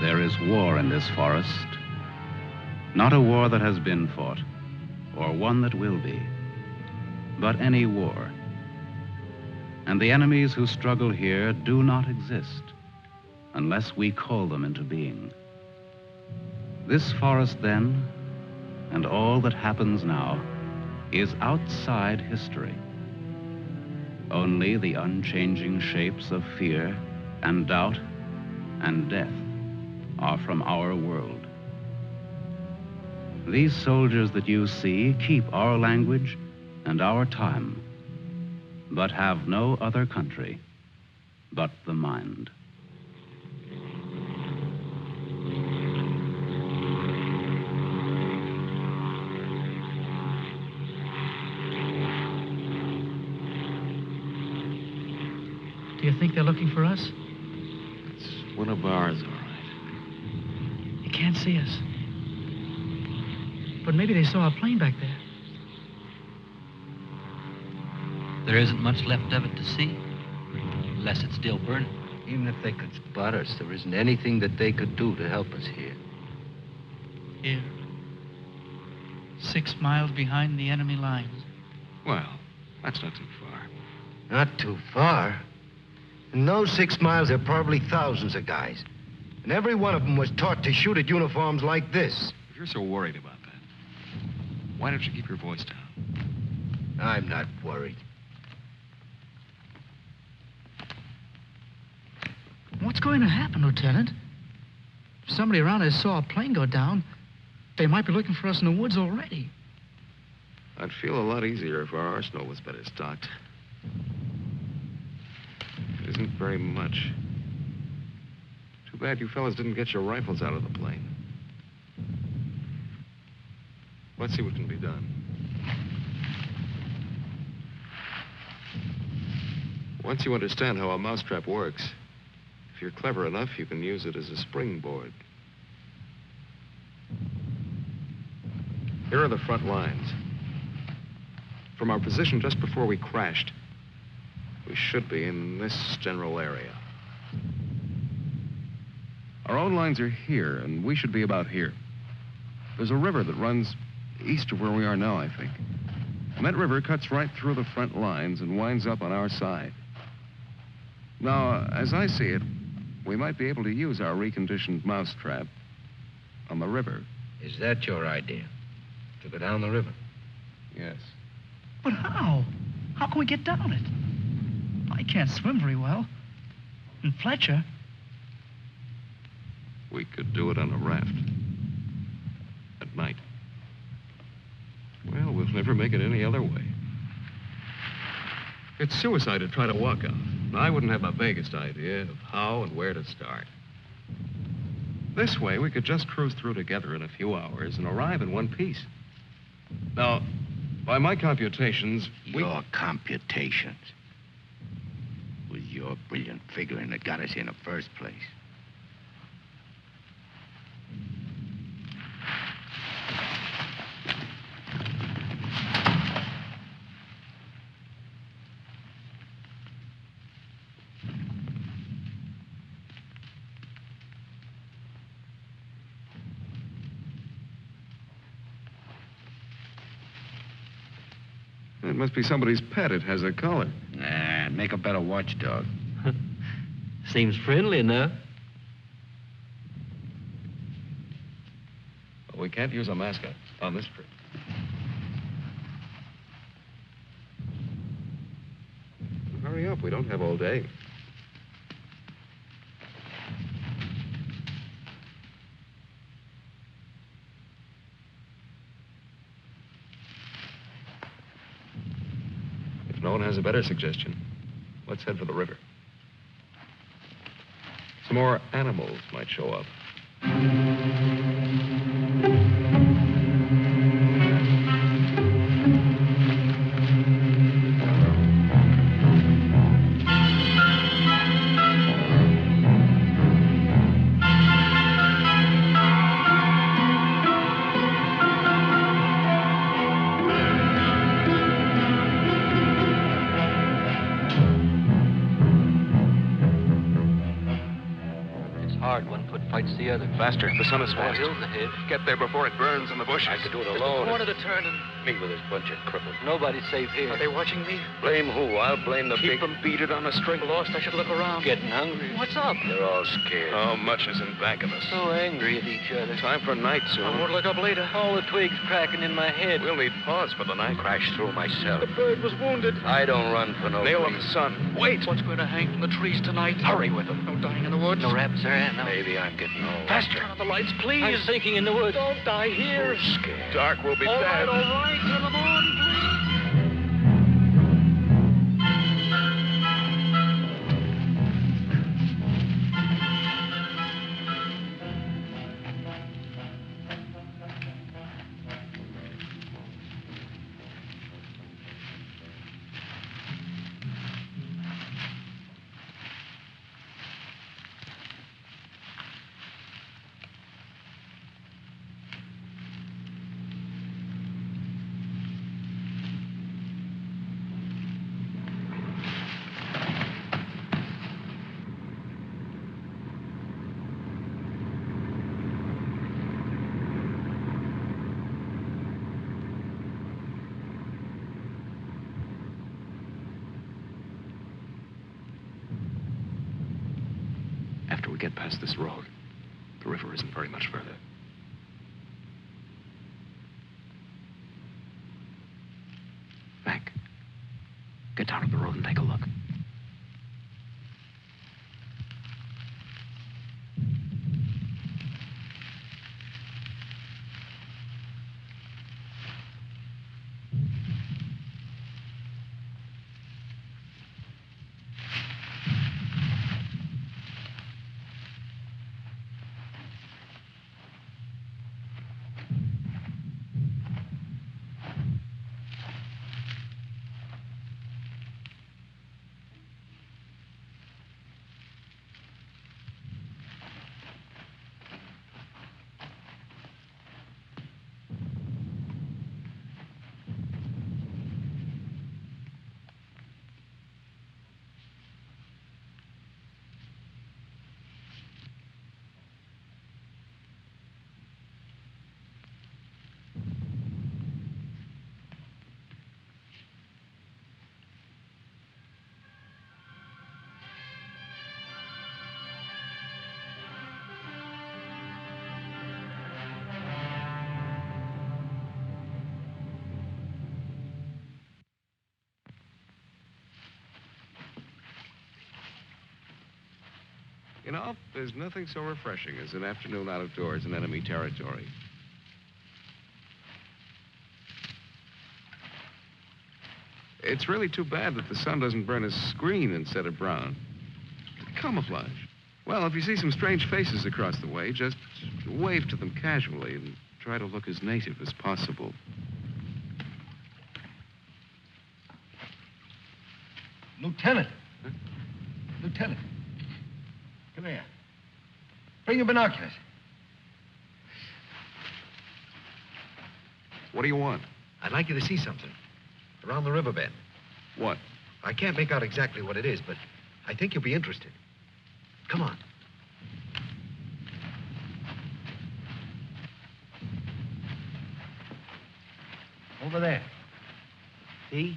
There is war in this forest. Not a war that has been fought, or one that will be, but any war. And the enemies who struggle here do not exist unless we call them into being. This forest then, and all that happens now, is outside history. Only the unchanging shapes of fear and doubt and death are from our world. These soldiers that you see keep our language and our time, but have no other country but the mind. Do you think they're looking for us? It's one of ours, all right. They can't see us. But maybe they saw a plane back there. There isn't much left of it to see, unless it's still burning. Even if they could spot us, there isn't anything that they could do to help us here. Here. 6 miles behind the enemy lines. Well, that's not too far. Not too far. In those 6 miles, there are probably thousands of guys. And every one of them was taught to shoot at uniforms like this. If you're so worried about that, why don't you keep your voice down? I'm not worried. What's going to happen, Lieutenant? If somebody around us saw a plane go down, they might be looking for us in the woods already. I'd feel a lot easier if our arsenal was better stocked. It isn't very much. Too bad you fellas didn't get your rifles out of the plane. Let's see what can be done. Once you understand how a mousetrap works, if you're clever enough, you can use it as a springboard. Here are the front lines. From our position just before we crashed, we should be in this general area. Our own lines are here, and we should be about here. There's a river that runs east of where we are now, I think. And that river cuts right through the front lines and winds up on our side. Now, as I see it, we might be able to use our reconditioned mousetrap on the river. Is that your idea? To go down the river? Yes. But how? How can we get down it? I can't swim very well. And Fletcher... We could do it on a raft. At night. Well, we'll never make it any other way. It's suicide to try to walk out. I wouldn't have the vaguest idea of how and where to start. This way, we could just cruise through together in a few hours and arrive in one piece. Now, by my computations, Your computations? It was your brilliant figuring that got us here in the first place. It must be somebody's pet. It has a collar. Nah, make a better watchdog. Seems friendly enough. But we can't use a mascot on this trip. Hurry up. We don't have all day. If no one has a better suggestion, let's head for the river. Some more animals might show up. One foot fights the other. Faster. The sun is That fast. hill's ahead. Get there before it burns in the bushes. I could do it Just alone. a corner to turn and... Me with this bunch of cripples. Nobody's safe here. Are they watching me? Blame who? I'll blame the Keep big... them beat it on a string. Lost, I should look around. Getting hungry. What's up? They're all scared. How much is in back of us? So angry at each other. Time for night I soon. won't look up later. All the twigs cracking in my head. We'll need pause for the night. Crash through myself. The bird was wounded. I don't run for no Nail of the reason. sun. Wait! What's going to hang from the trees tonight? Hurry with them. No dying in the woods. No rap, sir. No. Maybe I'm getting old. Faster. Turn on the lights, please. I'm sinking in the woods. Don't die here. Scared. Dark will be All bad. right, all right. Turn them on, please. After we get past this road, the river isn't very much further. Mac, get down to the road and take a look. You know, there's nothing so refreshing as an afternoon out of doors in enemy territory. It's really too bad that the sun doesn't burn his screen instead of brown. Camouflage. Well, if you see some strange faces across the way, just wave to them casually and try to look as native as possible. Lieutenant. Huh? Lieutenant. Come here. Bring your binoculars. What do you want? I'd like you to see something. Around the riverbed. What? I can't make out exactly what it is, but I think you'll be interested. Come on. Over there. See?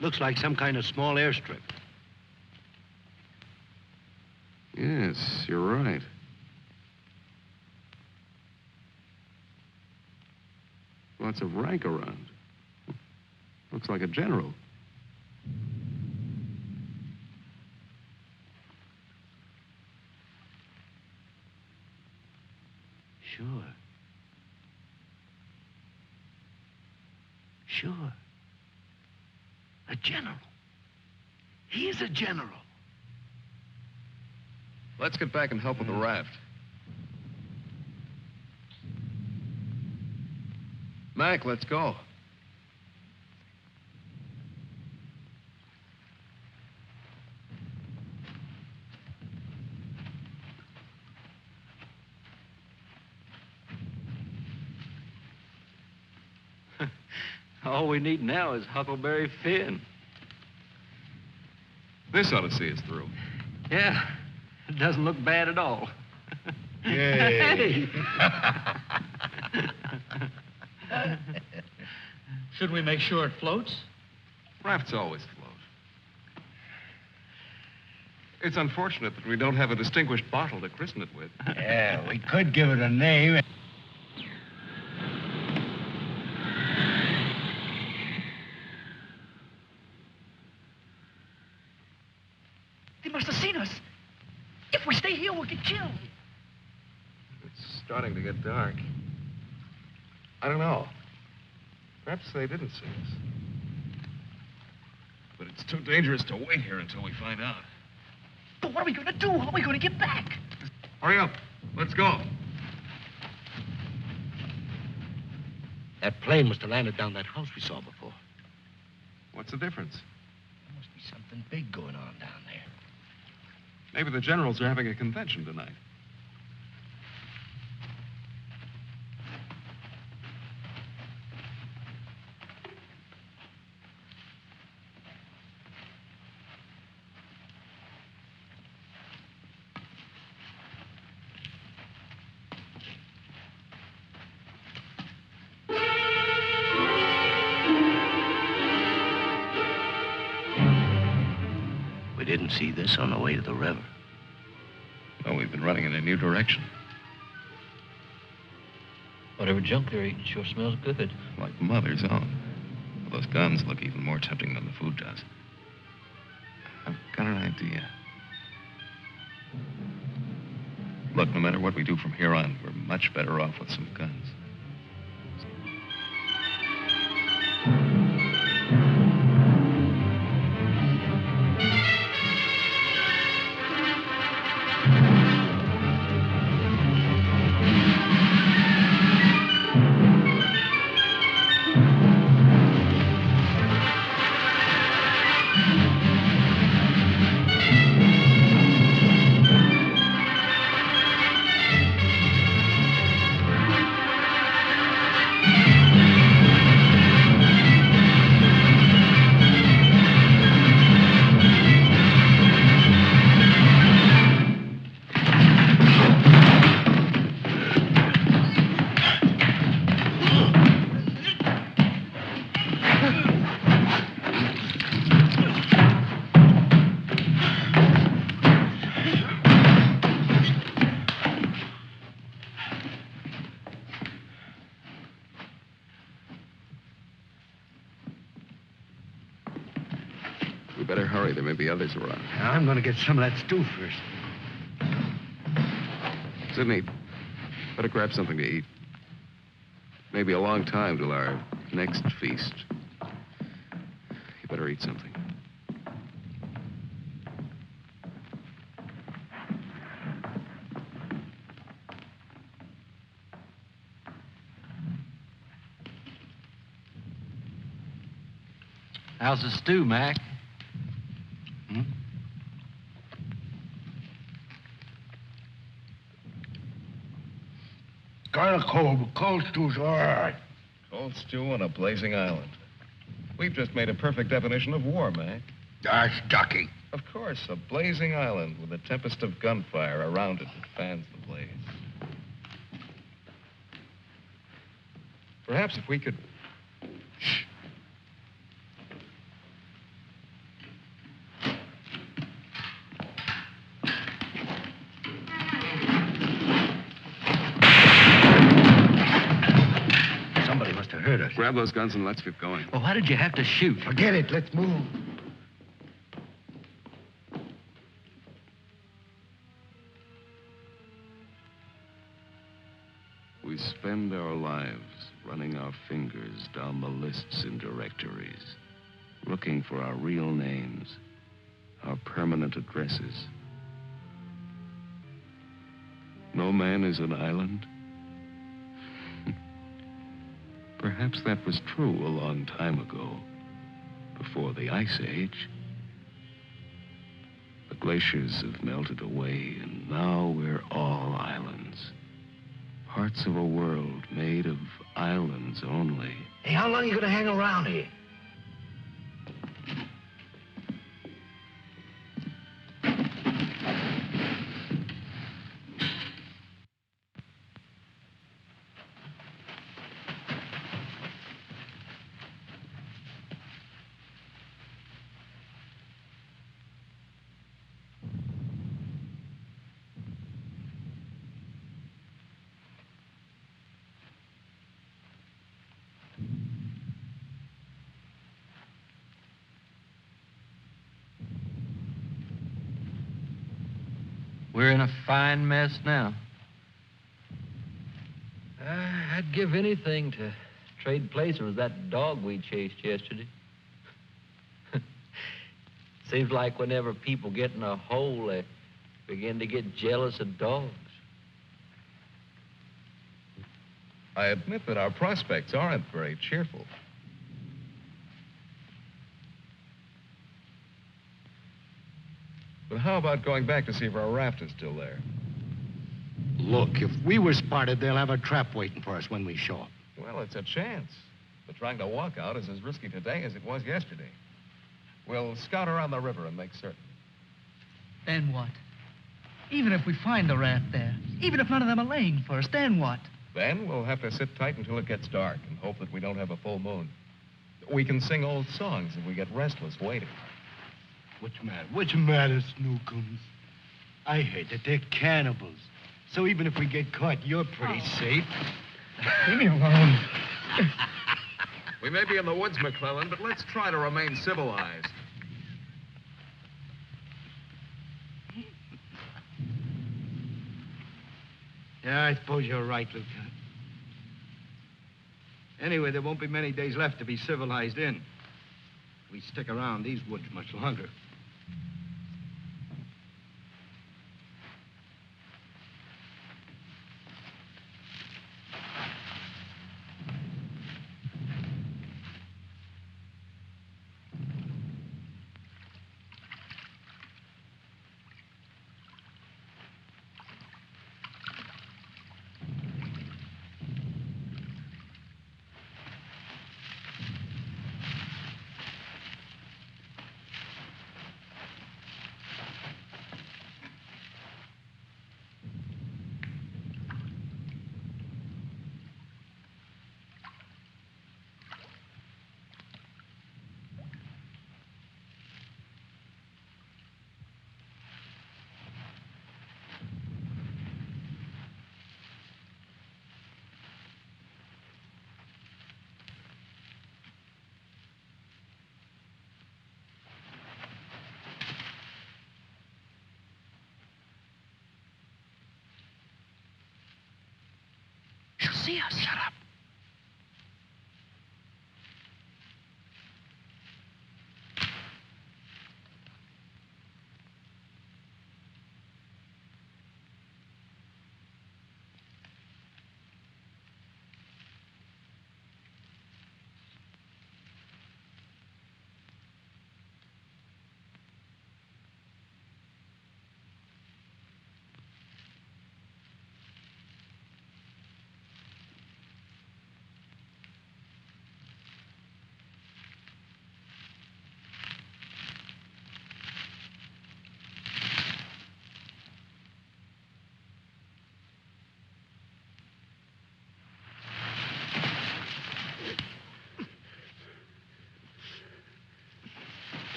Looks like some kind of small airstrip. Yes, you're right. Lots of rank around. Looks like a general. Sure. Sure. A general. He's a general. Let's get back and help with the raft. Mac, let's go. All we need now is Huckleberry Finn. This ought to see us through. Yeah. It doesn't look bad at all. Yay. Should we make sure it floats? Rafts always float. It's unfortunate that we don't have a distinguished bottle to christen it with. Yeah, we could give it a name. They must have seen us. If we stay here, we'll get killed. It's starting to get dark. I don't know. Perhaps they didn't see us. But it's too dangerous to wait here until we find out. But what are we going to do? How are we going to get back? Hurry up. Let's go. That plane must have landed down that house we saw before. What's the difference? There must be something big going on down there. Maybe the generals are having a convention tonight. We didn't see this on the way to the river. No, we've been running in a new direction. Whatever junk they're eating sure smells good. Like Mother's own. Those guns look even more tempting than the food does. I've got an idea. Look, no matter what we do from here on, we're much better off with some guns. We better hurry. There may be others around. Now, I'm going to get some of that stew first. Sidney, better grab something to eat. Maybe a long time till our next feast. You better eat something. How's the stew, Mac? Kind of cold, but cold stew's all right. Cold stew on a blazing island. We've just made a perfect definition of war, Mac. That's ducky. Of course, a blazing island with a tempest of gunfire around it that fans the blaze. Perhaps if we could... Shh. Somebody must have heard us. Grab those guns and let's get going. Well, why did you have to shoot? Forget it. Let's move. We spend our lives running our fingers down the lists in directories, looking for our real names, our permanent addresses. No man is an island. Perhaps that was true a long time ago, before the Ice Age. The glaciers have melted away, and now we're all islands. Parts of a world made of islands only. Hey, how long are you going to hang around here? We're in a fine mess now. I'd give anything to trade places with that dog we chased yesterday. Seems like whenever people get in a hole, they begin to get jealous of dogs. I admit that our prospects aren't very cheerful. But how about going back to see if our raft is still there? Look, if we were spotted, they'll have a trap waiting for us when we show up. Well, it's a chance. But trying to walk out is as risky today as it was yesterday. We'll scout around the river and make certain. Then what? Even if we find the raft there, even if none of them are laying for us, then what? Then we'll have to sit tight until it gets dark and hope that we don't have a full moon. We can sing old songs if we get restless waiting. What's the matter, Snookums? I heard that they're cannibals. So even if we get caught, you're pretty safe. Leave me alone. We may be in the woods, McClellan, but let's try to remain civilized. Yeah, I suppose you're right, Lieutenant. Anyway, there won't be many days left to be civilized in. We stick around these woods much longer. She'll see us. Shut up.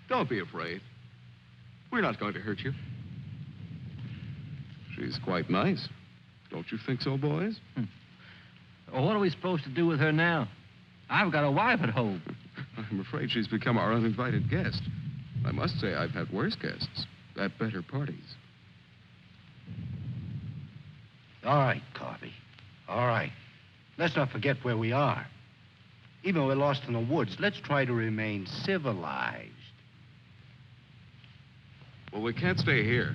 Don't be afraid. We're not going to hurt you. She's quite nice. Don't you think so, boys? Well, what are we supposed to do with her now? I've got a wife at home. I'm afraid she's become our uninvited guest. I must say I've had worse guests at better parties. All right, Carby. All right. Let's not forget where we are. Even though we're lost in the woods, let's try to remain civilized. Well, we can't stay here.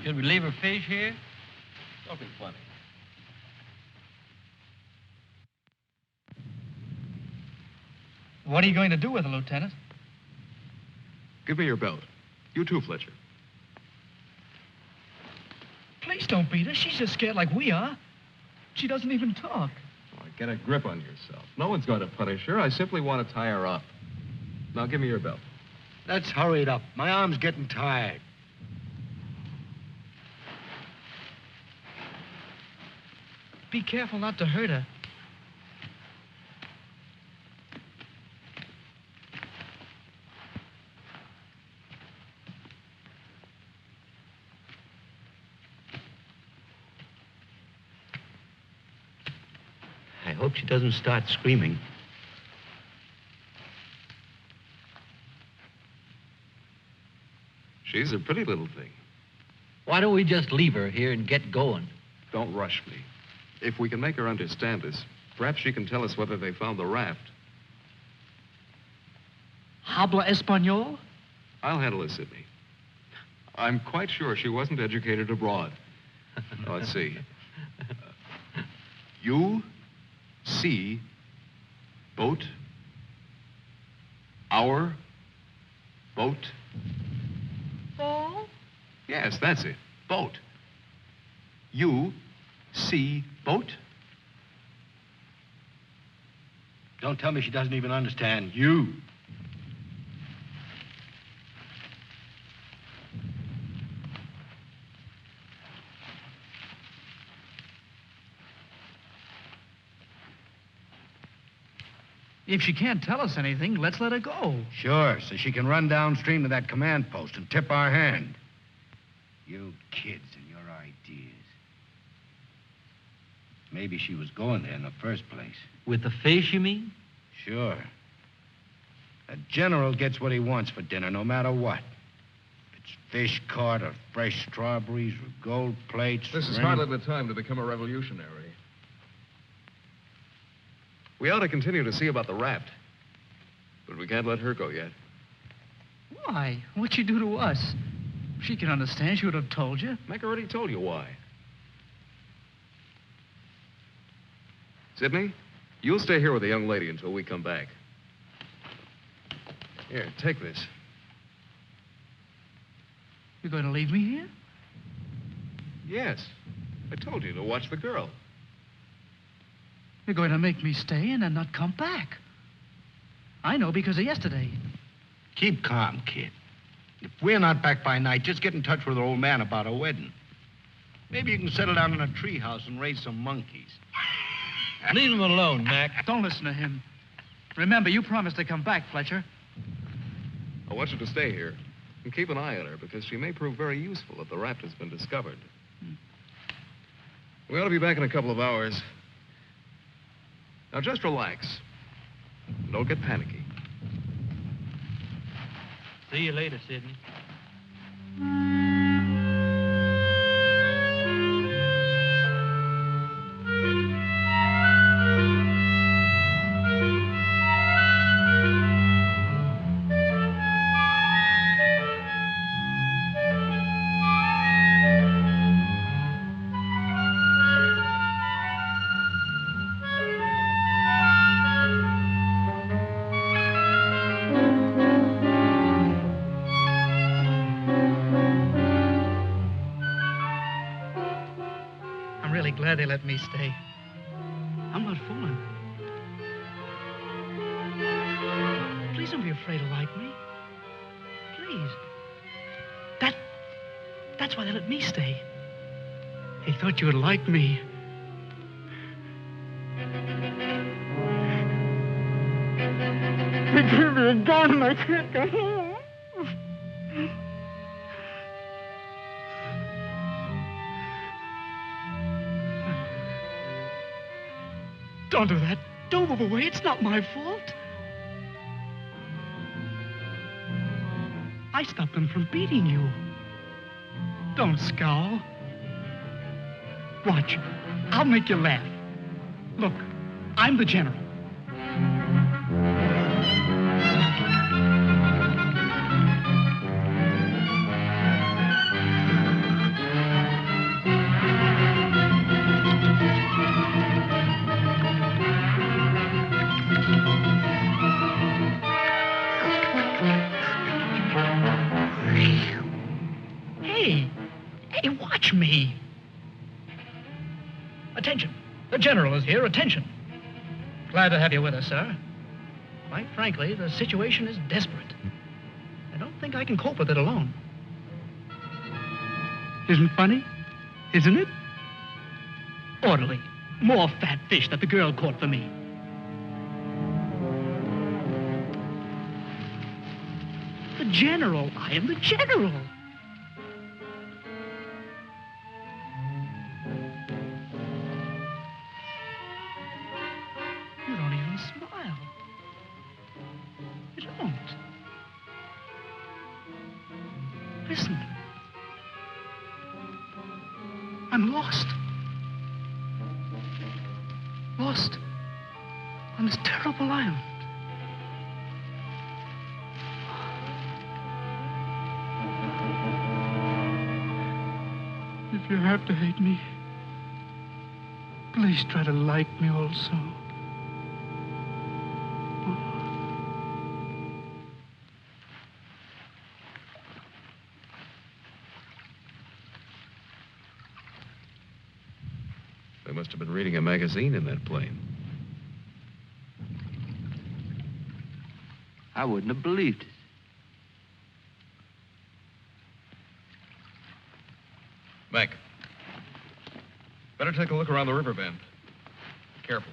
Should we leave her fish here? Don't be funny. What are you going to do with her, Lieutenant? Give me your belt. You too, Fletcher. Please don't beat her. She's just scared like we are. She doesn't even talk. Oh, get a grip on yourself. No one's going to punish her. I simply want to tie her up. Now, give me your belt. Let's hurry it up. My arm's getting tired. Be careful not to hurt her. hope she doesn't start screaming. She's a pretty little thing. Why don't we just leave her here and get going? Don't rush me. If we can make her understand us, perhaps she can tell us whether they found the raft. Habla Espanol? I'll handle it, Sidney. I'm quite sure she wasn't educated abroad. Now, let's see. You see boat, our boat. Ball? Yes, that's it. Boat. You see boat. Don't tell me she doesn't even understand you. If she can't tell us anything, let's let her go. Sure, so she can run downstream to that command post and tip our hand. You kids and your ideas. Maybe she was going there in the first place. With the fish, you mean? Sure. A general gets what he wants for dinner, no matter what. If it's fish caught or fresh strawberries or gold plates. This is or hardly the time to become a revolutionary. We ought to continue to see about the raft. But we can't let her go yet. Why? What'd she do to us? If she can understand, she would have told you. Mac already told you why. Sidney, you'll stay here with the young lady until we come back. Here, take this. You're going to leave me here? Yes. I told you to watch the girl. You're going to make me stay and then not come back. I know because of yesterday. Keep calm, kid. If we're not back by night, just get in touch with our old man about our wedding. Maybe you can settle down in a treehouse and raise some monkeys. Leave him alone, Mac. Don't listen to him. Remember, you promised to come back, Fletcher. I want you to stay here and keep an eye on her because she may prove very useful if the raft has been discovered. We ought to be back in a couple of hours. Now, just relax. Don't get panicky. See you later, Sidney. Glad they let me stay. I'm not fooling. Please don't be afraid to like me. Please. That's why they let me stay. They thought you would like me. They gave me a gun and I can't go home. Don't do that. Don't move away. It's not my fault. I stopped them from beating you. Don't scowl. Watch. I'll make you laugh. Look, I'm the general. Hey, watch me. Attention. The general is here. Attention. Glad to have you with us, sir. Quite frankly, the situation is desperate. I don't think I can cope with it alone. Isn't funny? Isn't it? Orderly. More fat fish that the girl caught for me. The general. I am the general. listen. I'm lost. Lost on this terrible island. If you have to hate me, please try to like me also. They must have been reading a magazine in that plane. I wouldn't have believed it. Mac, better take a look around the river bend. Be careful.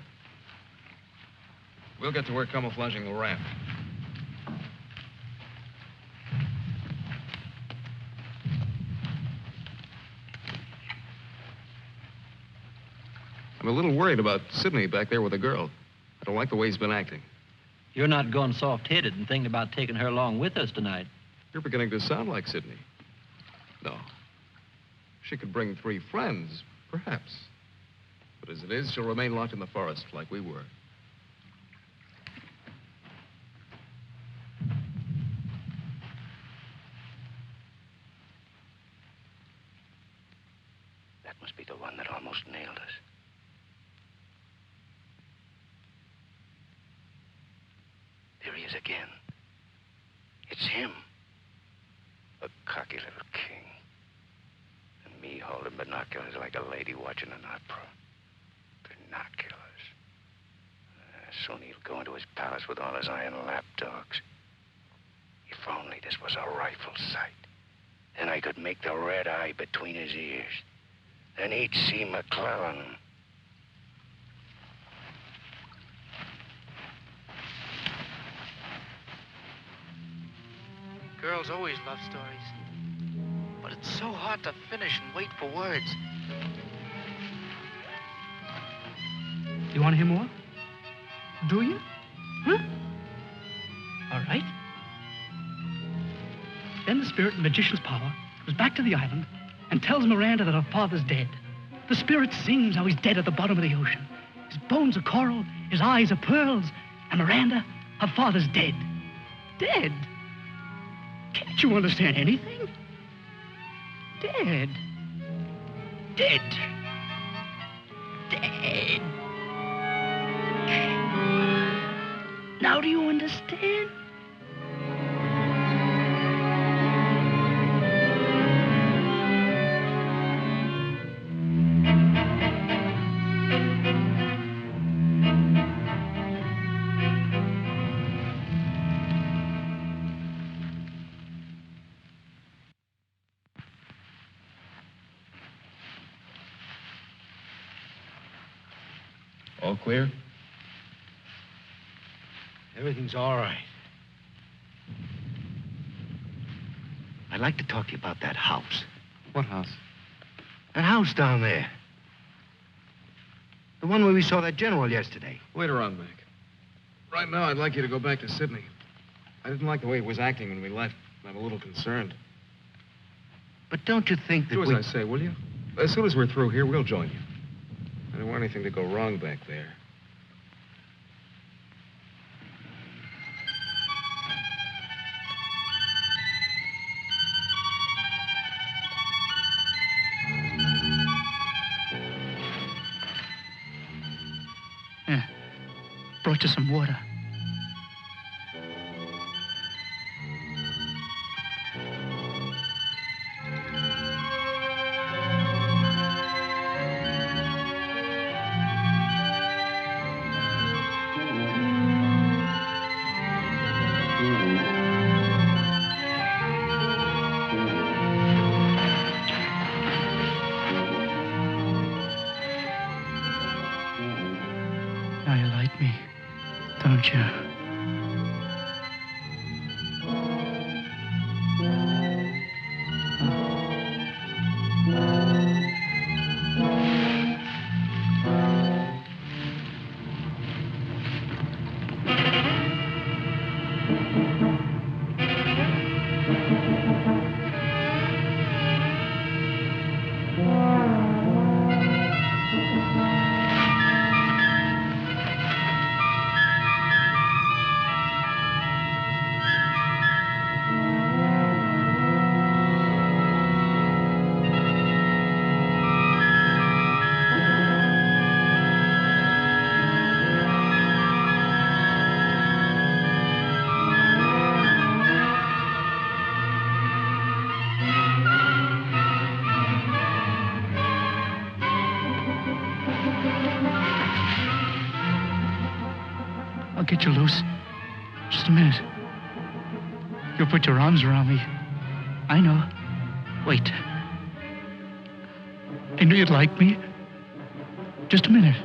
We'll get to work camouflaging the raft. I'm a little worried about Sidney back there with the girl. I don't like the way he's been acting. You're not going soft-headed and thinking about taking her along with us tonight. You're beginning to sound like Sidney. No. She could bring 3 friends, perhaps. But as it is, she'll remain locked in the forest like we were. That must be the one that almost nailed us. There he is again. It's him. A cocky little king. And me holding binoculars like a lady watching an opera. Binoculars. Soon he'll go into his palace with all his iron lapdogs. If only this was a rifle sight. Then I could make the red eye between his ears. Then he'd see McClellan. Girls always love stories. But it's so hard to finish and wait for words. You want to hear more? Do you? Huh? All right. Then the spirit in the magician's power goes back to the island and tells Miranda that her father's dead. The spirit sings how he's dead at the bottom of the ocean. His bones are coral, his eyes are pearls, and Miranda, her father's dead. Dead? Can't you understand anything? Dead. Dead. Dead. Now do you understand? All clear? Everything's all right. I'd like to talk to you about that house. What house? That house down there. The one where we saw that general yesterday. Later on, Mac. Right now, I'd like you to go back to Sydney. I didn't like the way he was acting when we left. I'm a little concerned. But don't you think that Do as I say, will you? As soon as we're through here, we'll join you. I don't want anything to go wrong back there. Yeah. Brought you some water. Now you like me, don't you? I'll get you loose. Just a minute. You'll put your arms around me. I know. Wait. I knew you'd like me. Just a minute.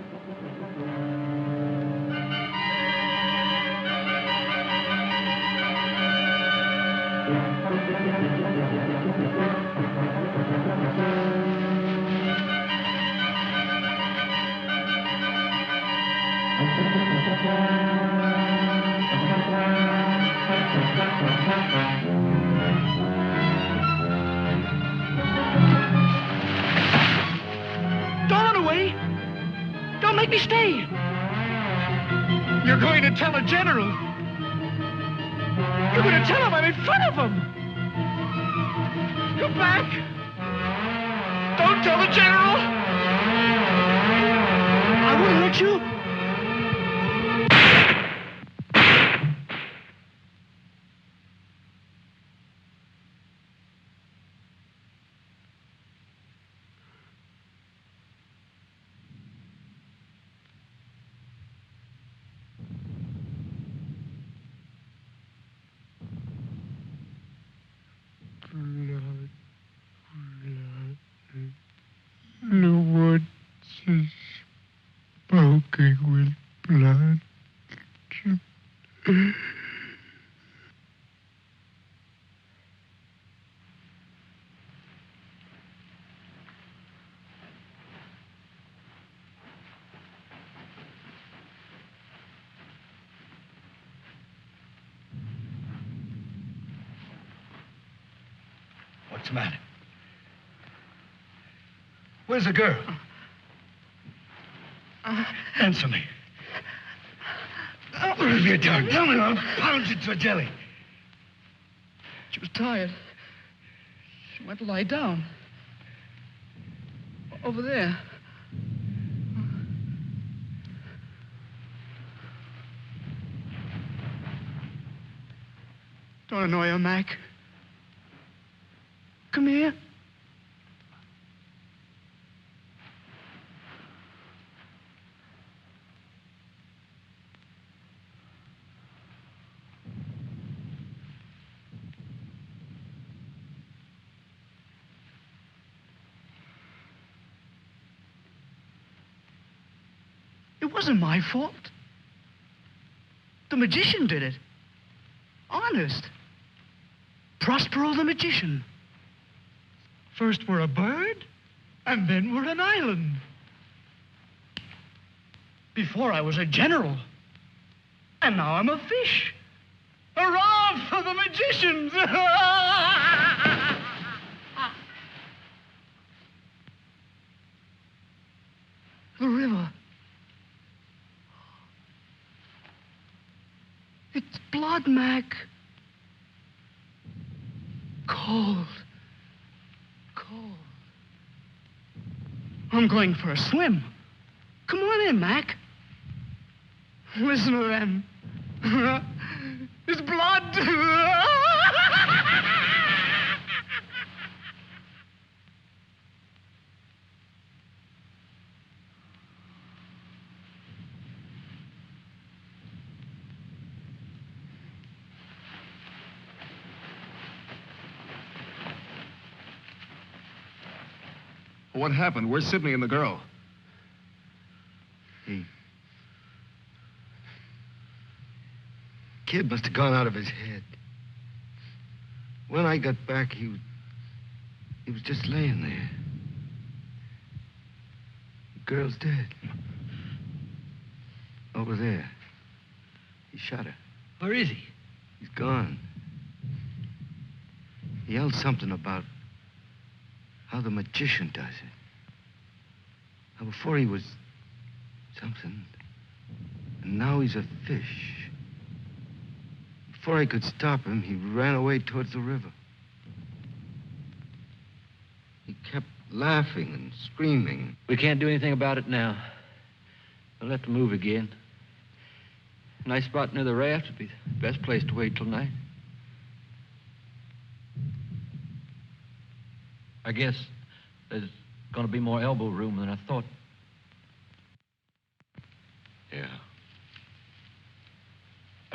Don't run away. Don't make me stay. You're going to tell a general. You're going to tell him I'm in front of him. Come back. Don't tell the general. I wouldn't let you. The woods is smoking with blood. What's the matter? Where's the girl? Answer me. What have you done? Tell me, or I'll pound you to a jelly. She was tired. She went to lie down. Over there. Don't annoy her, Mac. Come here. It wasn't my fault. The magician did it. Honest. Prospero the magician. First we're a bird, and then we're an island. Before I was a general, and now I'm a fish. Hurrah for the magicians! The river. It's blood, Mac. Cold. Cold. I'm going for a swim. Come on in, Mac. Listen to them. It's blood. What happened? Where's Sidney and the girl? Kid must have gone out of his head. When I got back, he was just laying there. The girl's dead. Over there. He shot her. Where is he? He's gone. He yelled something about how the magician does it. How before he was something, and now he's a fish. Before I could stop him, he ran away towards the river. He kept laughing and screaming. We can't do anything about it now. We'll have to move again. A nice spot near the raft would be the best place to wait till night. I guess there's going to be more elbow room than I thought. Yeah.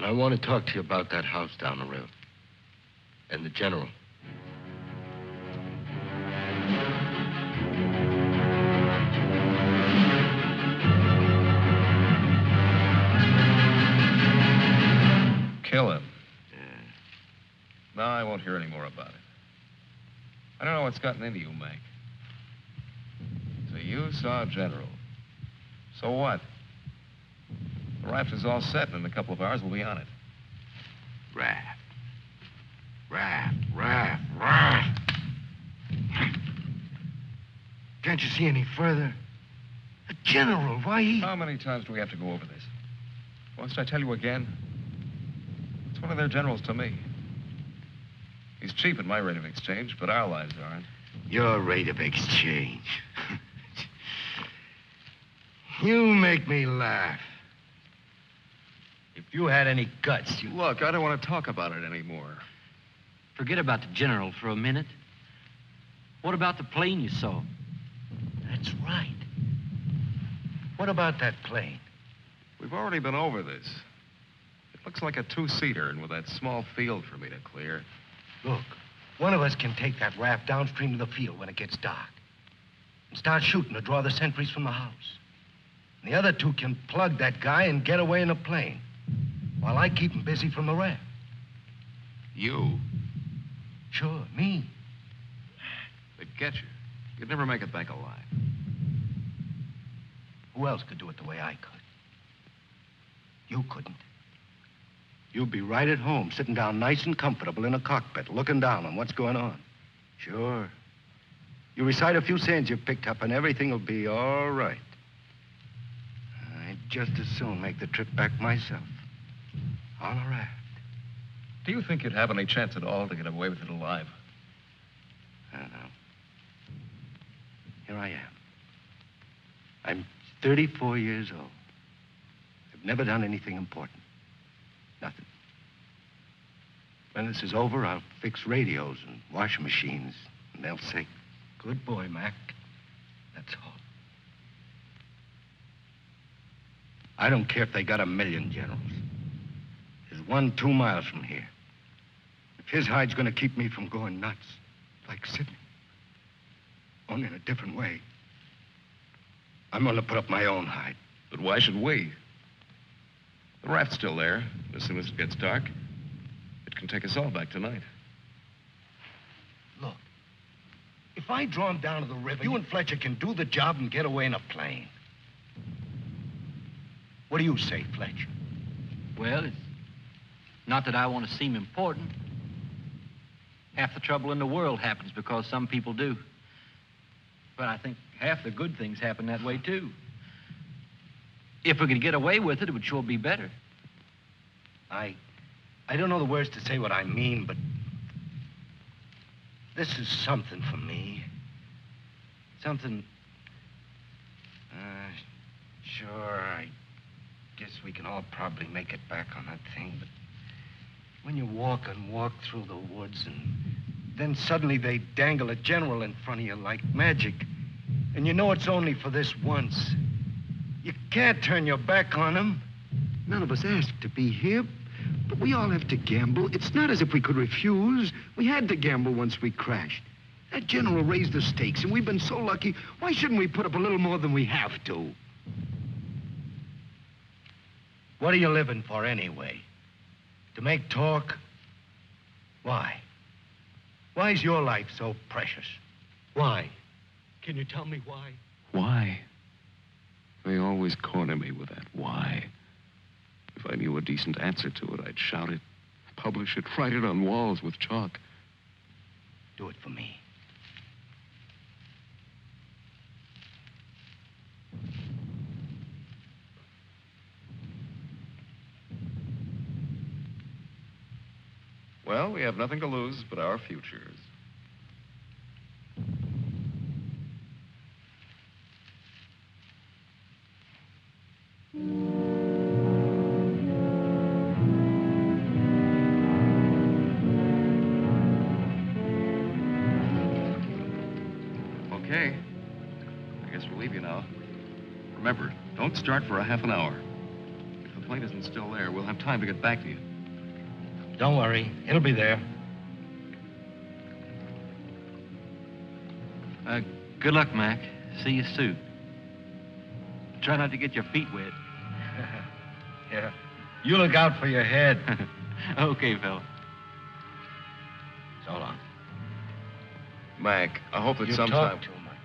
And I want to talk to you about that house down the road. And the general. Kill him. No, I won't hear any more about it. I don't know what's gotten into you, Mac. So you saw General. So what? The raft is all set, and in a couple of hours we'll be on it. Raft. Can't you see any further? The general, why he... How many times do we have to go over this? Must I tell you again? It's one of their generals to me. He's cheap at my rate of exchange, but our lives aren't. Your rate of exchange. You make me laugh. If you had any guts, you... Look, I don't want to talk about it anymore. Forget about the general for a minute. What about the plane you saw? That's right. What about that plane? We've already been over this. It looks like a two-seater, and with that small field for me to clear. Look, one of us can take that raft downstream to the field when it gets dark and start shooting to draw the sentries from the house. And the other two can plug that guy and get away in a plane while I keep him busy from the raft. You? Sure, me. They'd get you. You'd never make it back alive. Who else could do it the way I could? You couldn't. You'd be right at home, sitting down nice and comfortable in a cockpit, looking down on what's going on. Sure. You recite a few sayings you've picked up, and everything will be all right. I'd just as soon make the trip back myself. On a raft. Do you think you'd have any chance at all to get away with it alive? I don't know. Here I am. I'm 34 years old. I've never done anything important. Nothing. When this is over, I'll fix radios and washing machines, and they'll say, "Good boy, Mac." That's all. I don't care if they got 1,000,000 generals. There's one 2 miles from here. If his hide's gonna keep me from going nuts, like Sidney, only in a different way, I'm gonna put up my own hide. But why should we? The raft's still there. As soon as it gets dark, it can take us all back tonight. Look, if I draw him down to the river, you and Fletcher can do the job and get away in a plane. What do you say, Fletcher? Well, it's not that I want to seem important. Half the trouble in the world happens because some people do. But I think half the good things happen that way, too. If we could get away with it, it would sure be better. I don't know the words to say what I mean, but this is something for me. Something... Sure, I guess we can all probably make it back on that thing, but when you walk and walk through the woods and then suddenly they dangle a general in front of you like magic, and you know it's only for this once, you can't turn your back on him. None of us asked to be here, but we all have to gamble. It's not as if we could refuse. We had to gamble once we crashed. That general raised the stakes, and we've been so lucky. Why shouldn't we put up a little more than we have to? What are you living for anyway? To make talk? Why? Why's your life so precious? Why? Can you tell me why? Why? They always corner me with that why. If I knew a decent answer to it, I'd shout it, publish it, write it on walls with chalk. Do it for me. Well, we have nothing to lose but our futures. Okay. I guess we'll leave you now. Remember, don't start for a half an hour. If the the plane isn't still there, we'll have time to get back to you. Don't worry. It'll be there. Good luck, Mac. See you soon. Try not to get your feet wet. Yeah. You look out for your head. Okay, fella. So long. Mac, I hope that You sometime... talk too much.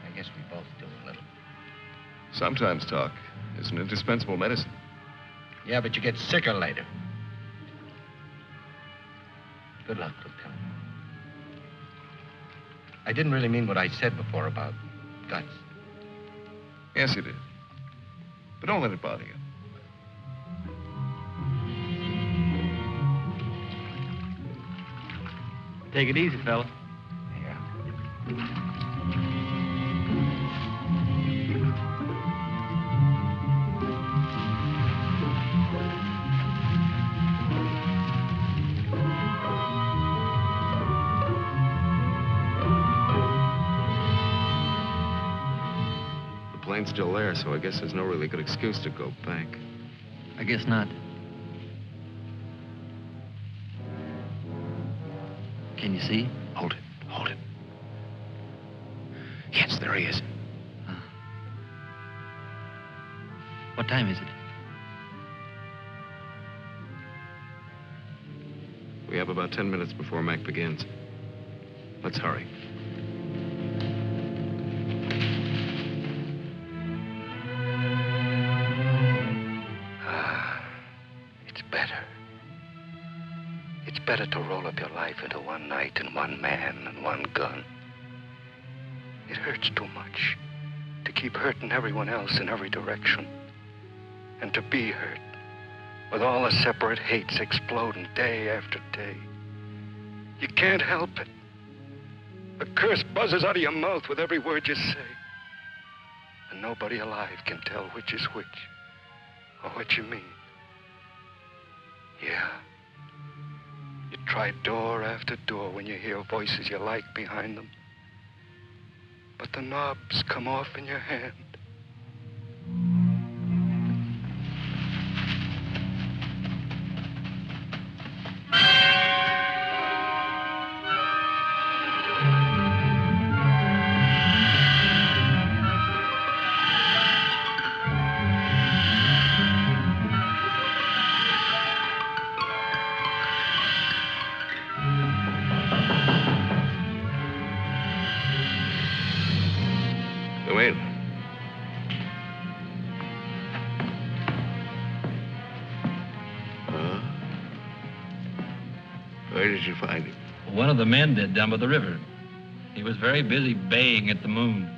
I guess we both do a little. Sometimes talk is an indispensable medicine. Yeah, but you get sicker later. Good luck, Lieutenant. I didn't really mean what I said before about guts. Yes, you did. But don't let it bother you. Take it easy, fella. Yeah. The plane's still there, so I guess there's no really good excuse to go back. I guess not. Can you see? Hold it. Hold it. Yes, there he is. What time is it? We have about 10 minutes before Mac begins. Let's hurry. It's better. It's better to roll up your life into one night and one man and one gun. It hurts too much to keep hurting everyone else in every direction. And to be hurt with all the separate hates exploding day after day. You can't help it. A curse buzzes out of your mouth with every word you say. And nobody alive can tell which is which or what you mean. Yeah. You try door after door when you hear voices you like behind them. But the knobs come off in your hand. Go in. Where did you find him? One of the men did down by the river. He was very busy baying at the moon.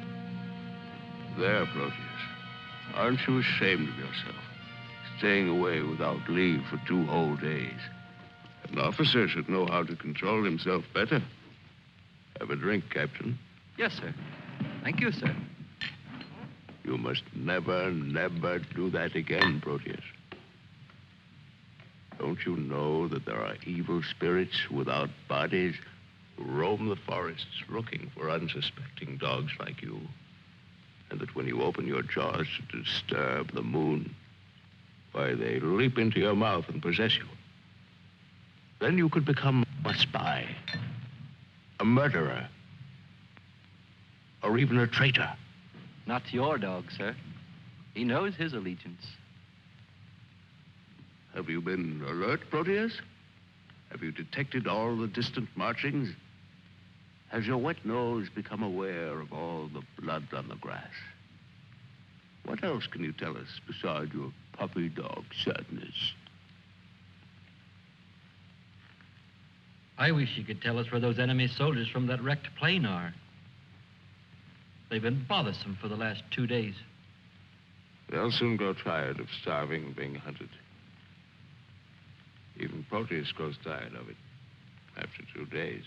There, Proteus. Aren't you ashamed of yourself? Staying away without leave for 2 whole days. An officer should know how to control himself better. Have a drink, Captain. Yes, sir. Thank you, sir. You must never, never do that again, Proteus. Don't you know that there are evil spirits without bodies who roam the forests looking for unsuspecting dogs like you? And that when you open your jaws to disturb the moon, why, they leap into your mouth and possess you. Then you could become a spy, a murderer, or even a traitor. Not to your dog, sir. He knows his allegiance. Have you been alert, Proteus? Have you detected all the distant marchings? Has your wet nose become aware of all the blood on the grass? What else can you tell us besides your puppy dog sadness? I wish you could tell us where those enemy soldiers from that wrecked plane are. They've been bothersome for the last 2 days. They'll soon grow tired of starving and being hunted. Even Proteus grows tired of it after 2 days.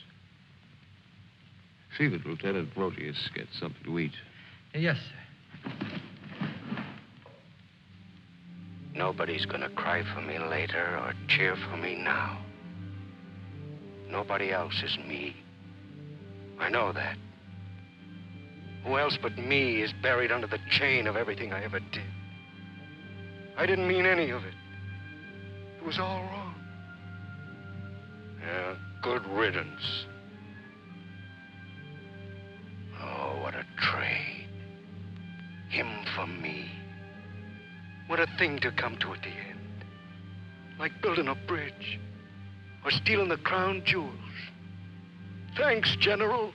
See that Lieutenant Proteus gets something to eat. Yes, sir. Nobody's gonna cry for me later or cheer for me now. Nobody else is me. I know that. Who else but me is buried under the chain of everything I ever did? I didn't mean any of it. It was all wrong. Yeah, good riddance. Oh, what a trade. Him for me. What a thing to come to at the end. Like building a bridge. Or stealing the crown jewels. Thanks, General.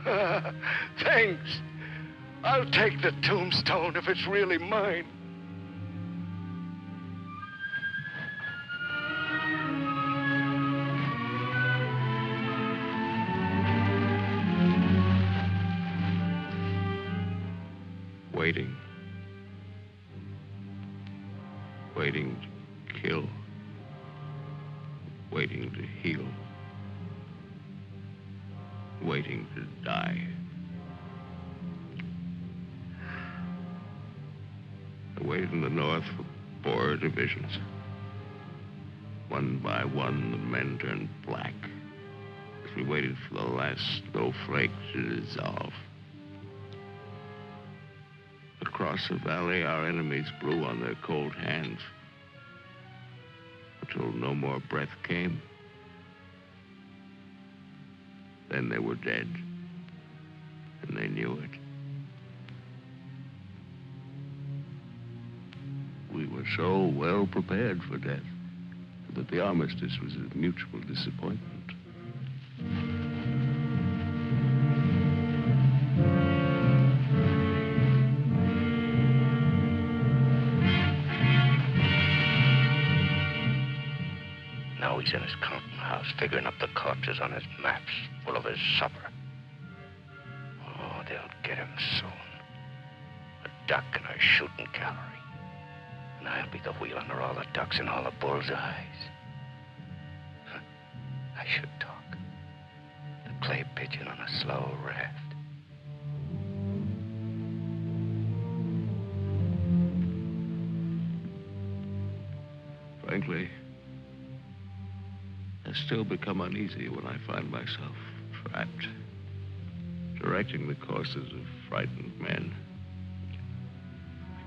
Thanks. I'll take the tombstone if it's really mine. Waiting. Waiting to kill. Waiting to heal. Waiting to die. I waited in the north for 4 divisions. One by one, the men turned black as we waited for the last snowflake to dissolve. Across the valley, our enemies blew on their cold hands until no more breath came. Then they were dead, and they knew it. We were so well prepared for death that the armistice was a mutual disappointment. Now he's in his counting house, figuring up the corpses on his maps, full of his supper. Oh, they'll get him soon. A duck in a shooting gallery. And I'll be the wheel under all the ducks and all the bulls' eyes. I should talk. The clay pigeon on a slow raft. Frankly, I still become uneasy when I find myself trapped, directing the courses of frightened men.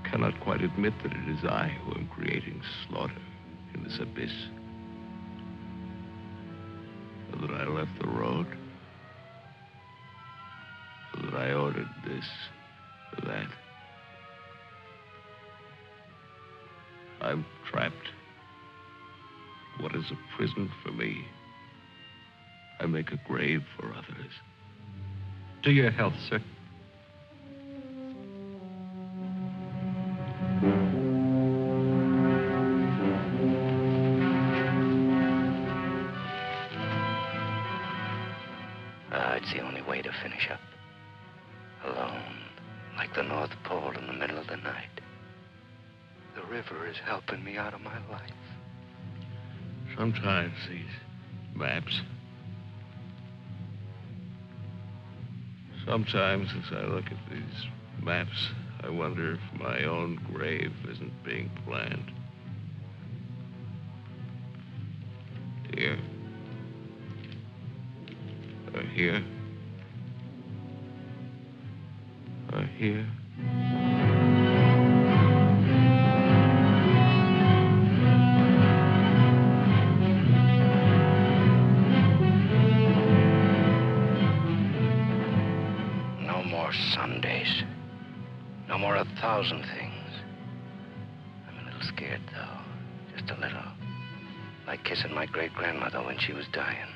I cannot quite admit that it is I who am creating slaughter in this abyss. So that I left the road. So that I ordered this or that. I'm trapped. What is a prison for me? I make a grave for others. To your health, sir. It's the only way to finish up. Alone, like the North Pole in the middle of the night. The river is helping me out of my life. Sometimes these maps. Sometimes as I look at these maps, I wonder if my own grave isn't being planned. Here. Or here. Or here. Sundays. No more 1,000 things. I'm a little scared, though. Just a little. Like kissing my great-grandmother when she was dying.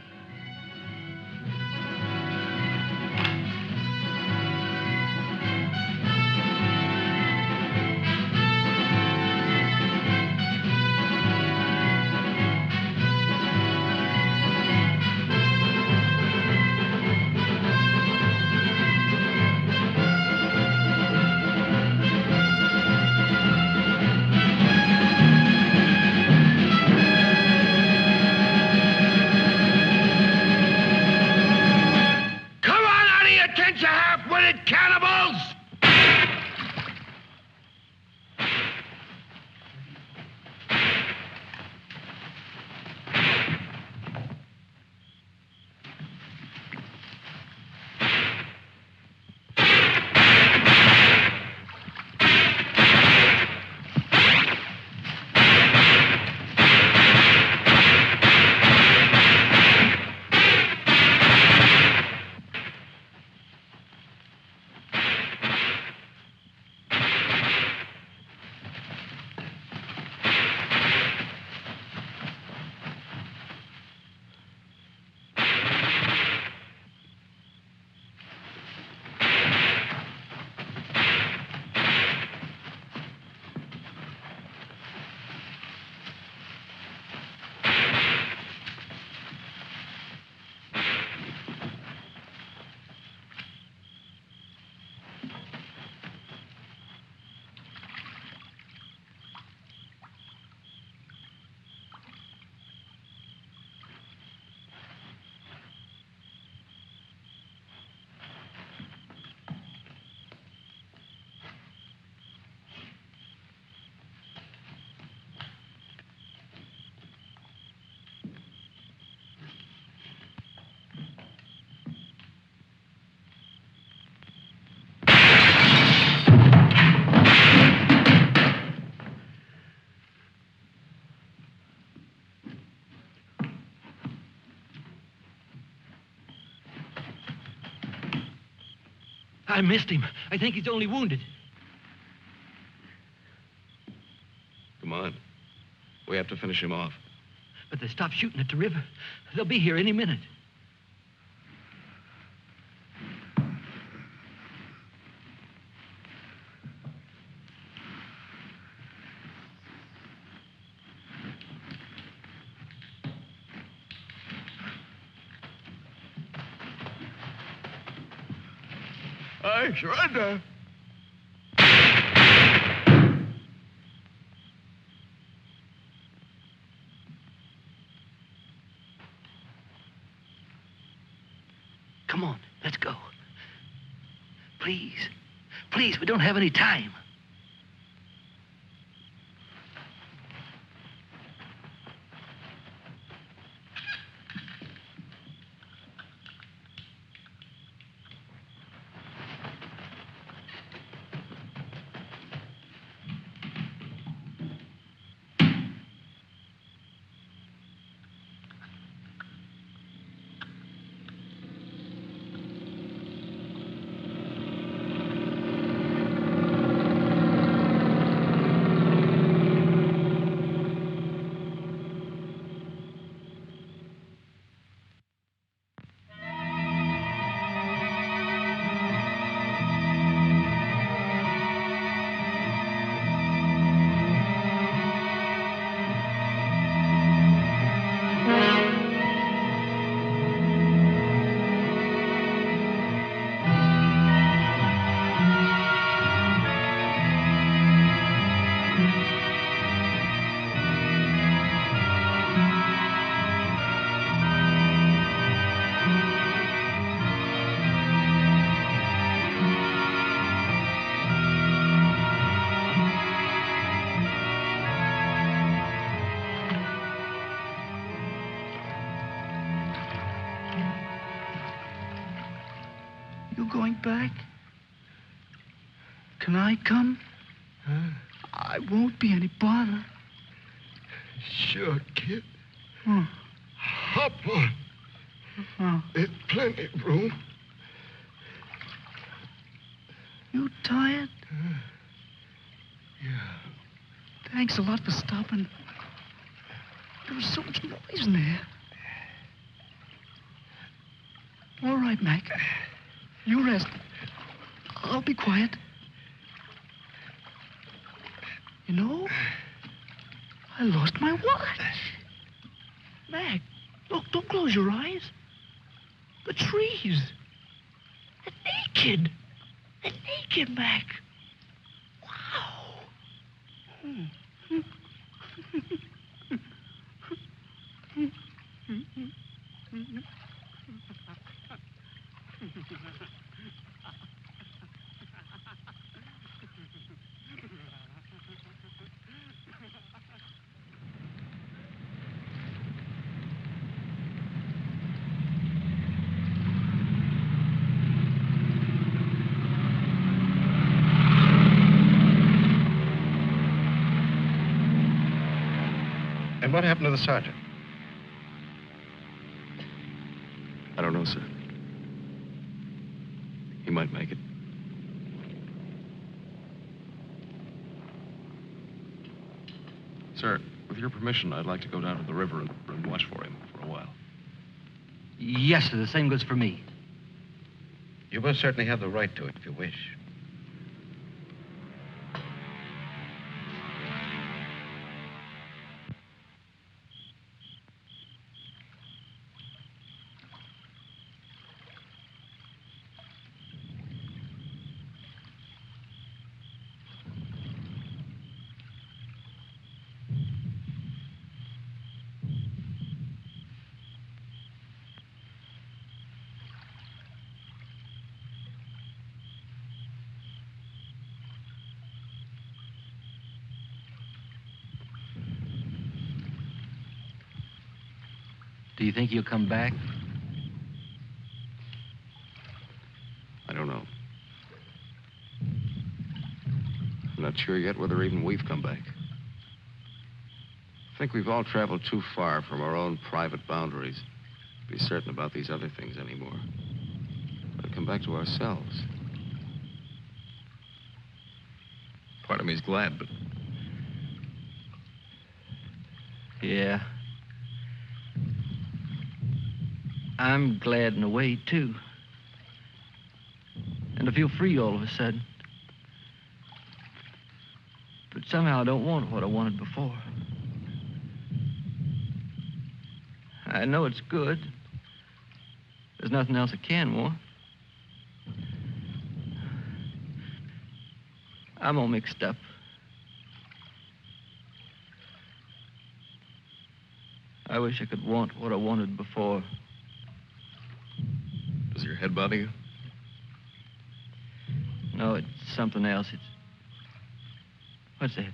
I missed him. I think he's only wounded. Come on. We have to finish him off. But they stopped shooting at the river. They'll be here any minute. I surrender. Come on, let's go. Please. Please, we don't have any time. Going back? Can I come? I won't be any bother. Sure, kid. Oh. Hop on. Oh. There's plenty of room. You tired? Yeah. Thanks a lot for stopping. There was so much noise in there. All right, Mac. You rest. I'll be quiet. You know, I lost my watch. Mac, look, don't close your eyes. The trees. They're naked. They're naked, Mac. Wow. And what happened to the sergeant? I don't know, sir. He might make it. Sir, with your permission, I'd like to go down to the river and watch for him for a while. Yes, sir. The same goes for me. You most certainly have the right to it if you wish. Do you think he'll come back? I don't know. I'm not sure yet whether even we've come back. I think we've all traveled too far from our own private boundaries to be certain about these other things anymore. We'll come back to ourselves. Part of me's glad, but Yeah. I'm glad in a way, too. And I feel free all of a sudden. But somehow I don't want what I wanted before. I know it's good. There's nothing else I can want. I'm all mixed up. I wish I could want what I wanted before. does your head bother you? No, it's something else. It's... What's that?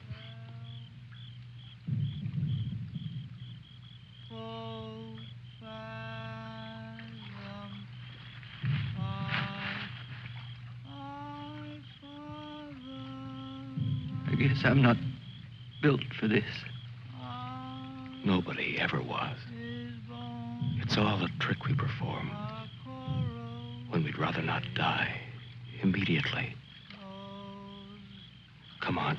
I guess I'm not built for this. Nobody ever was. It's all a trick we perform when we'd rather not die immediately. Come on.